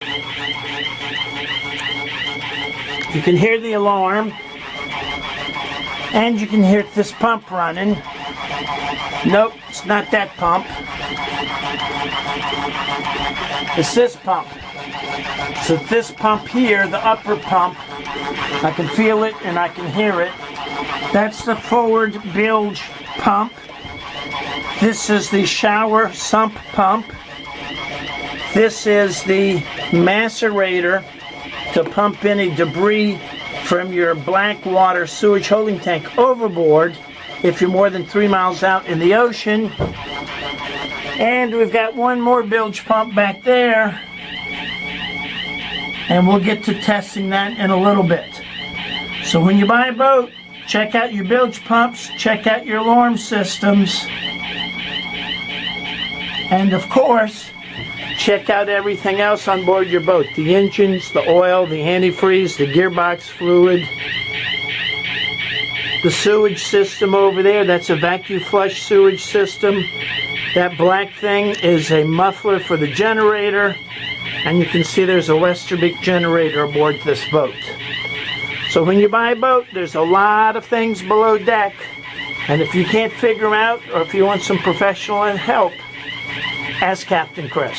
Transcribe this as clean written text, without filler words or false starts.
You can hear the alarm, and you can hear this pump running. Nope, it's not that pump. It's this pump. So this pump here, the upper pump, I can feel it and I can hear it. That's the forward bilge pump. This is the shower sump pump. This is the macerator to pump any debris from your black water sewage holding tank overboard if you're more than 3 miles out in the ocean. And we've got one more bilge pump back there, and we'll get to testing that in a little bit. So when you buy a boat, check out your bilge pumps, check out your alarm systems, and of course, check out everything else on board your boat. The engines, the oil, the antifreeze, the gearbox fluid, the sewage system over there, that's a vacuum flush sewage system. That black thing is a muffler for the generator, and you can see there's a Westerbeek generator aboard this boat. So when you buy a boat, there's a lot of things below deck, and if you can't figure them out, or if you want some professional help, ask Captain Chris.